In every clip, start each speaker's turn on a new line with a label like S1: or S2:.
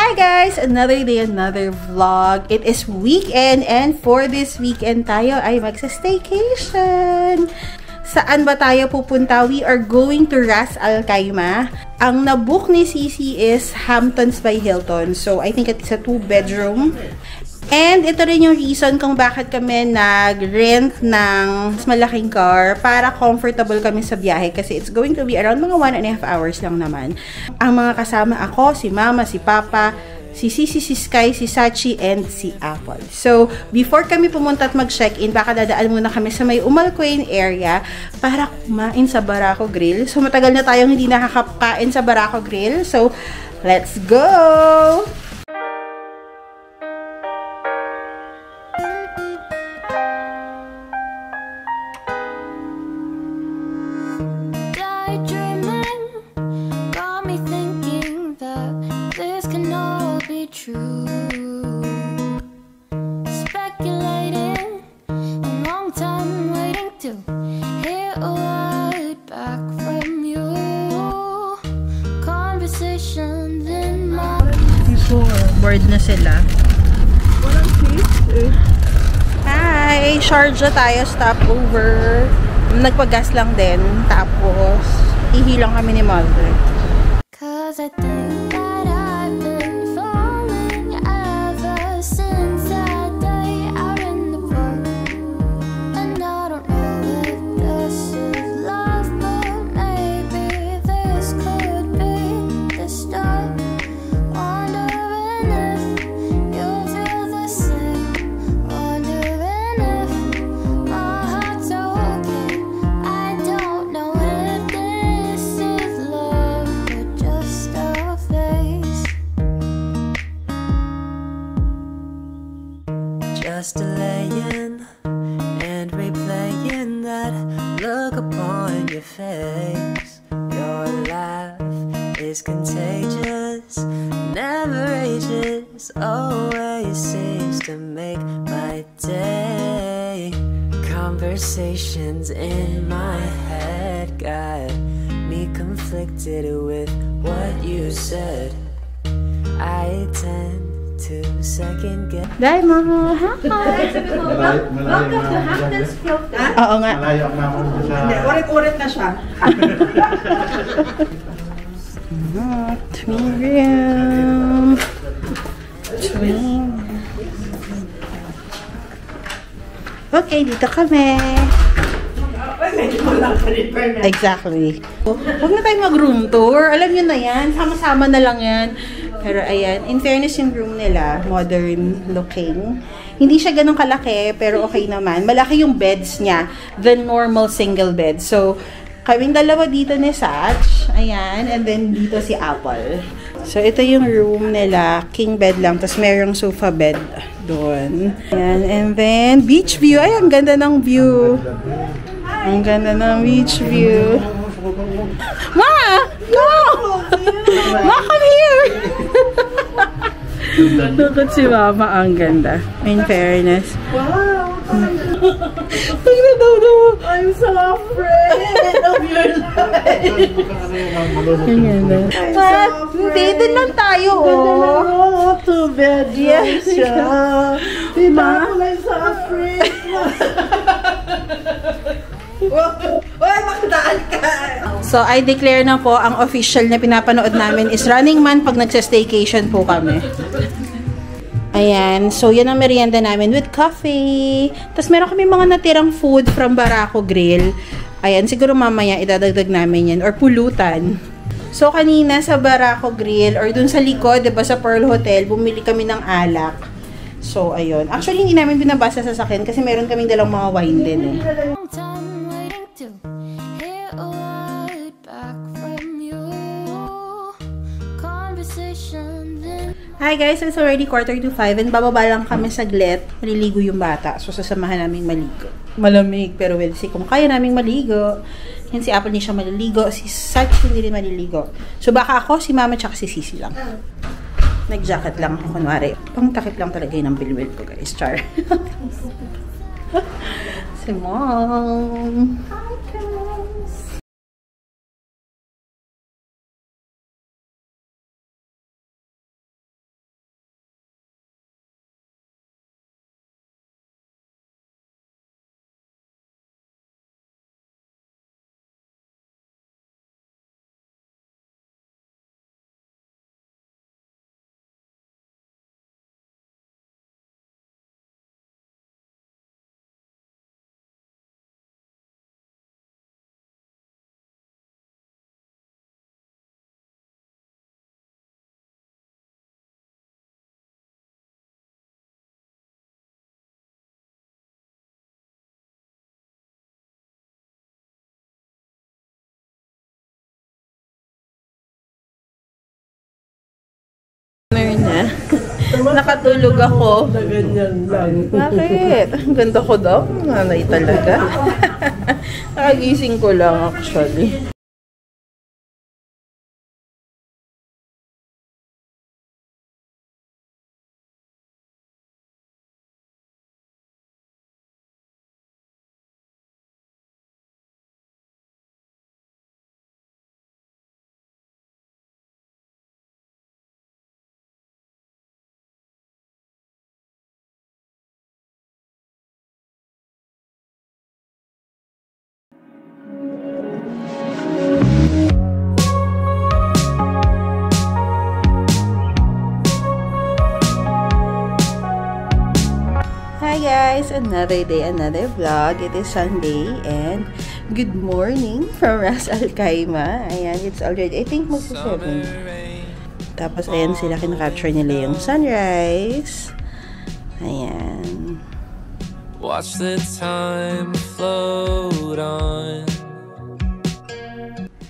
S1: Hi guys! Another day, another vlog. It is weekend and for this weekend tayo ay magsa-staycation. Saan ba tayo pupunta? We are going to Ras Al Khaimah. Ang nabook ni Sisi is Hamptons by Hilton. So, I think it's a 2-bedroom. And ito rin yung reason kung bakit kami nag-rent ng mas malaking car para comfortable kami sa biyahe kasi it's going to be around mga 1.5 hours lang naman. Ang mga kasama ako, si Mama, si Papa, si Sisi, si Sky, si Sachi, and si Apple. So, before kami pumunta at mag-check-in, baka dadaan muna kami sa may Umalquain area para kumain sa Barako Grill. So, matagal na tayong hindi nakakain sa Barako Grill. So, let's go! Bored na sila.
S2: Walang fish.
S1: Hi! Sharjah tayo, stopover. Nagpagas lang din. Tapos, ihilang kami ni Mother.
S3: Cause I think that I've been falling ever since that day out in the park. And I don't know if this is love, but maybe this could be the start.
S4: Just delaying and replaying that look upon your face. Your laugh is contagious, never ages, always seems to make my day. Conversations in my head got me conflicted with what you said. I tend to second guess.
S1: Dahil mga
S2: Welcome to Hamptons Hilton.
S1: Oo nga.
S2: Malayo na ako sa... Hindi, urit-urit na siya. Okay, dito kami. Exactly. Huwag na tayo mag-room tour. Alam nyo na yan. Sama-sama na lang yan. Pero ayan, in fairness yung room nila, modern looking. Hindi siya ganun kalaki, pero okay naman. Malaki yung beds niya than normal single bed. So, kaming dalawa dito ni Sach. Ayan, and then dito si Apple. So, ito yung room nila. King bed lang. Tapos merong sofa bed doon. Ayan, and then beach view. Ay, ang ganda ng view. Ang ganda ng beach view. Ma! No! Ma, come here! Look at si Mama. Ang ganda. In fairness. Wow!
S1: Tingnan daw daw.
S2: I'm so afraid of your life.
S1: Ang ganda.
S2: I'm so afraid.
S1: Hindi, dun lang tayo, oh.
S2: To bed siya.
S1: Diba?
S2: I'm so afraid. Uy, makadaan ka!
S1: So, I declare na po, ang official na pinapanood namin is Running Man pag nagsa-staycation po kami. Ayan. So, yan ang merienda namin with coffee. Tapos, meron kami mga natirang food from Barako Grill. Ayan. Siguro mamaya idadagdag namin yan. Or pulutan. So, kanina sa Barako Grill or dun sa likod, diba, sa Pearl Hotel, bumili kami ng alak. So, ayun. Actually, hindi namin binabasa sa sakin kasi meron kaming dalang mga wine din eh. Hi guys, it's already 4:45 and bababa lang kami saglit. Maliligo yung bata. So, sasamahan namin maligo. Malamig, pero we'll see kung kaya naming maligo. Yan si Apple, hindi siya maliligo. Si Sach, hindi rin maliligo. So, baka ako, si Mama, tsaka si Sisi lang. Nag-jacket lang ako, kunwari. Pang-takip lang talaga yun ang bilbil ko, guys. Char. Si Mom. Nakatulog ako.
S2: Na ganyan lang.
S1: Bakit? Ang ganda ko daw. Nanay talaga. Nakagising ko lang actually. Hi guys! Another day, another vlog. It is Sunday and good morning from Ras Al Khaimah. Ayan, it's already, I think magsa-7. Tapos ayan sila, kinakapture nila yung sunrise. Ayan.
S5: Watch the time float on.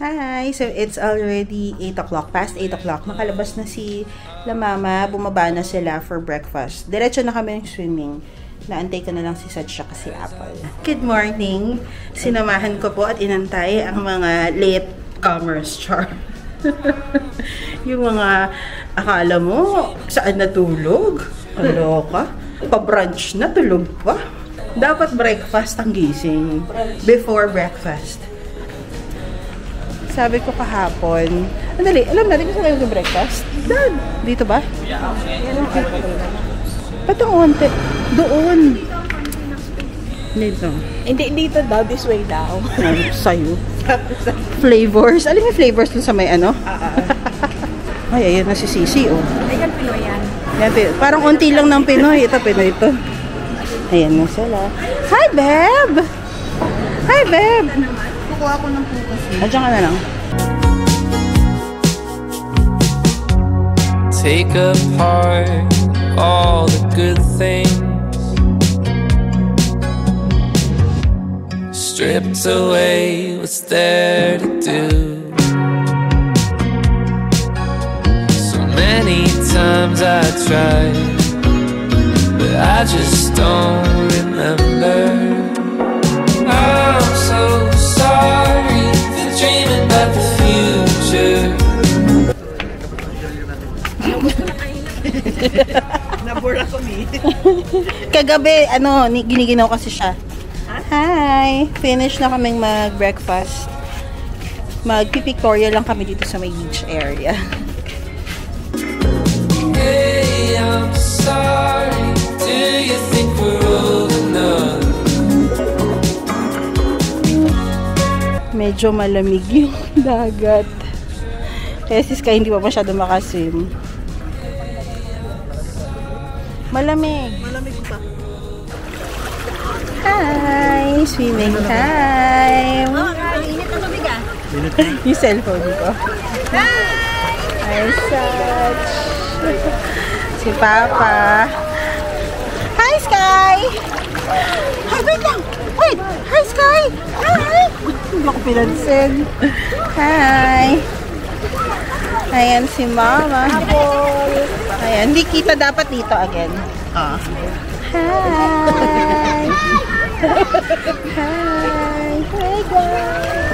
S1: Hi! So, it's already 8 o'clock. Past 8 o'clock. Nakalabas na si La Mama. Bumaba na sila for breakfast. Diretso na kami ng swimming. Naantay ko na lang si Satya kasi Apple. Good morning! Sinamahan ko po at inantay ang mga late comers, char. Yung mga akala mo, saan natulog? Kaloka. Pa-brunch na, tulog pa. Dapat breakfast ang gising. Before breakfast. Sabi ko kahapon, andali, alam natin kung saan kayo breakfast? Dad, dito ba? Ba't ang onte? Doon. Dito.
S2: Hindi, dito daw. This way daw.
S1: Sa'yo. Flavors. Alam mo yung flavors dun sa may ano? Ay, ayun na si Sisi, oh.
S2: Ayan, Pinoy yan.
S1: Yan, parang unti lang ng Pinoy. Ito, Pinoy ito. Ayan na sila. Hi, Beb! Hi, Beb! Kukuha ko ng pukas. Andiyan ka na lang.
S5: Take apart all the good things, stripped away what's there to do. So many times I tried, but I just don't remember. I'm so sorry for dreaming about the future.
S2: Nabura ko ni.
S1: Kagabi, ano, giniginaw kasi siya. Hi! Finish na kaming mag-breakfast. Magpipictorial lang kami dito sa may beach area.
S5: Hey, I'm sorry. Do you think we're old enough?
S1: Medyo malamig yung dagat. Kaya si Sky hindi pa masyado makasim. Malamig.
S2: Malamig pa.
S1: Hi! Swimming time!
S2: Oh, init ang tubig ah.
S1: Yung cellphone ko. Hi, Sach! Si Papa. Hi, Sky! Hi, wait lang! Wait! Hi, Sky! Hi! Hindi ako pinansin. Hi! Ayan si Mama. Ayan, hindi kita dapat dito again. Hi! Hi! Hi guys!